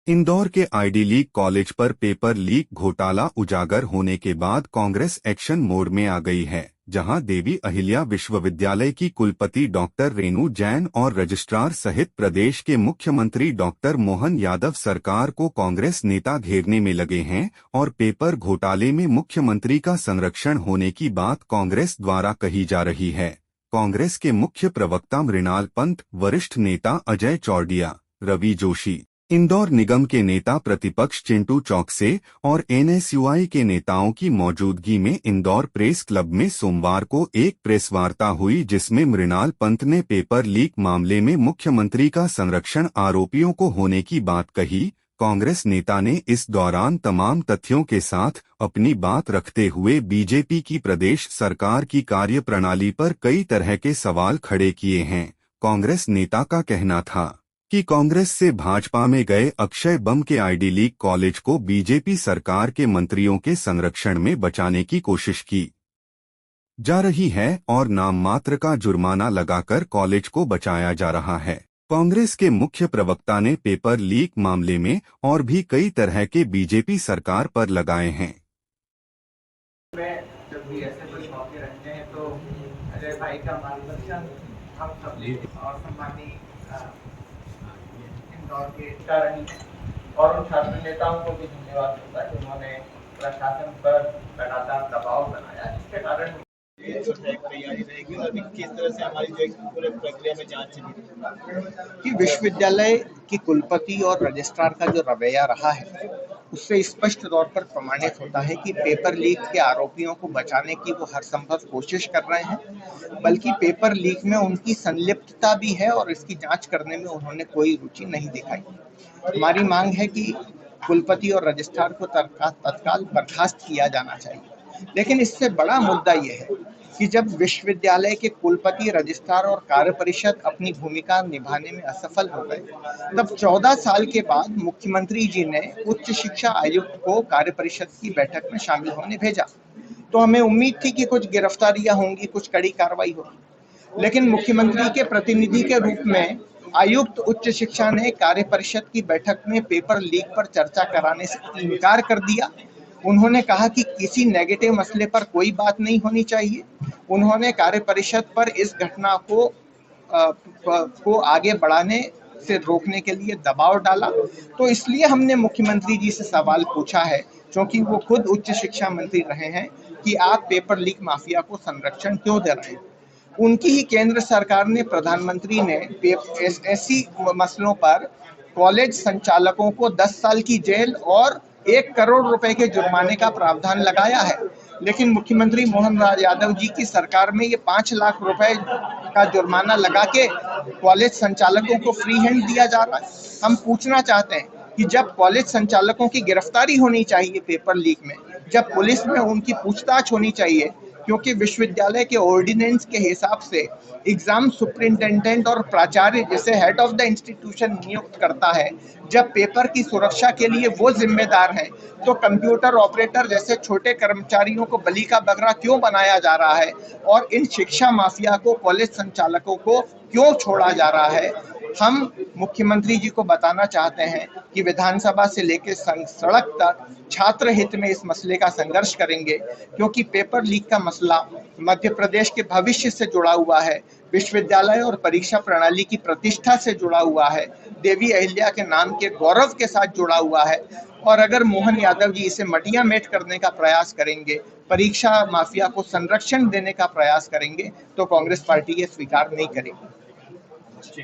इंदौर के ID league college पर paper leak घोटाला उजागर होने के बाद कांग्रेस एक्शन मोड में आ गई है, जहां देवी अहिल्या विश्वविद्यालय की कुलपति डॉक्टर रेणु जैन और रजिस्ट्रार सहित प्रदेश के मुख्यमंत्री डॉक्टर मोहन यादव सरकार को कांग्रेस नेता घेरने में लगे हैं और पेपर घोटाले में मुख्यमंत्री का संरक्षण होने की बात कांग्रेस द्वारा कही जा रही है। कांग्रेस के मुख्य प्रवक्ता मृणाल पंत, वरिष्ठ नेता अजय चौरडिया, रवि जोशी, इंदौर निगम के नेता प्रतिपक्ष चिंटू चौकसे और एनएसयूआई के नेताओं की मौजूदगी में इंदौर प्रेस क्लब में सोमवार को एक प्रेस वार्ता हुई, जिसमें मृणाल पंत ने पेपर लीक मामले में मुख्यमंत्री का संरक्षण आरोपियों को होने की बात कही। कांग्रेस नेता ने इस दौरान तमाम तथ्यों के साथ अपनी बात रखते हुए बीजेपी की प्रदेश सरकार की कार्यप्रणाली पर कई तरह के सवाल खड़े किए हैं। कांग्रेस नेता का कहना था कि कांग्रेस से भाजपा में गए अक्षय बम के आईडी लीग कॉलेज को बीजेपी सरकार के मंत्रियों के संरक्षण में बचाने की कोशिश की जा रही है और नाम मात्र का जुर्माना लगाकर कॉलेज को बचाया जा रहा है। कांग्रेस के मुख्य प्रवक्ता ने पेपर लीक मामले में और भी कई तरह के बीजेपी सरकार पर लगाए हैं। जब भी ऐसे कोई मौके रहते हैं तो अजय भाई का मार्गदर्शन हम सब और सम्मानी इंदौर के रही और उन छात्र नेताओं को भी धन्यवाद होता है जिन्होंने प्रशासन पर लगातार दबाव बनाया, जिसके कारण तैयारी रहेगी और किस तरह से हमारी जो पूरे प्रक्रिया में जांच चली कि विश्वविद्यालय की कुलपति और रजिस्ट्रार का जो रवैया रहा है उससे स्पष्ट तौर पर प्रमाणित होता है कि पेपर लीक के आरोपियों को बचाने की वो हर संभव कोशिश कर रहे हैं, बल्कि पेपर लीक में उनकी संलिप्तता भी है और इसकी जांच करने में उन्होंने कोई रुचि नहीं दिखाई। हमारी मांग है कि कुलपति और रजिस्ट्रार को तत्काल बर्खास्त किया जाना चाहिए, लेकिन इससे बड़ा मुद्दा यह है कि जब विश्वविद्यालय के कुलपति, रजिस्ट्रार और कार्य परिषद अपनी भूमिका निभाने में असफल हो गए, तब 14 साल के बाद मुख्यमंत्री जी ने उच्च शिक्षा आयुक्त को कार्य परिषद की बैठक में शामिल होने भेजा। तो हमें उम्मीद थी कि कुछ गिरफ्तारियां होंगी, कुछ कड़ी कार्रवाई होगी, लेकिन मुख्यमंत्री के प्रतिनिधि के रूप में आयुक्त उच्च शिक्षा ने कार्य परिषद की बैठक में पेपर लीक पर चर्चा कराने से इनकार कर दिया। उन्होंने कहा कि किसी नेगेटिव मसले पर कोई बात नहीं होनी चाहिए। उन्होंने कार्य परिषद पर इस घटना को आगे बढ़ाने से रोकने के लिए दबाव डाला। तो इसलिए हमने मुख्यमंत्री जी से सवाल पूछा है, क्योंकि वो खुद उच्च शिक्षा मंत्री रहे हैं, कि आप पेपर लीक माफिया को संरक्षण क्यों दे रहे हैं। उनकी ही केंद्र सरकार ने, प्रधानमंत्री ने ऐसी मसलों पर कॉलेज संचालकों को 10 साल की जेल और 1 करोड़ रुपए के जुर्माने का प्रावधान लगाया है, लेकिन मुख्यमंत्री मोहन यादव जी की सरकार में ये 5 लाख रुपए का जुर्माना लगा के कॉलेज संचालकों को फ्री हैंड दिया जा रहा है। हम पूछना चाहते हैं कि जब कॉलेज संचालकों की गिरफ्तारी होनी चाहिए पेपर लीक में, जब पुलिस में उनकी पूछताछ होनी चाहिए, क्योंकि विश्वविद्यालय के ऑर्डिनेंस के हिसाब से एग्जाम सुपरिंटेंडेंट और प्राचार्य जैसे हेड ऑफ द इंस्टीट्यूशन नियुक्त करता है, जब पेपर की सुरक्षा के लिए वो जिम्मेदार है, तो कंप्यूटर ऑपरेटर जैसे छोटे कर्मचारियों को बलि का बकरा क्यों बनाया जा रहा है और इन शिक्षा माफिया को, कॉलेज संचालकों को क्यों छोड़ा जा रहा है। हम मुख्यमंत्री जी को बताना चाहते हैं कि विधानसभा से लेकर सड़क तक छात्र हित में इस मसले का संघर्ष करेंगे, क्योंकि पेपर लीक का मसला मध्य प्रदेश के भविष्य से जुड़ा हुआ है, विश्वविद्यालय और परीक्षा प्रणाली की प्रतिष्ठा से जुड़ा हुआ है, देवी अहिल्या के नाम के गौरव के साथ जुड़ा हुआ है। और अगर मोहन यादव जी इसे मटिया मेट करने का प्रयास करेंगे, परीक्षा माफिया को संरक्षण देने का प्रयास करेंगे, तो कांग्रेस पार्टी ये स्वीकार नहीं करेगी।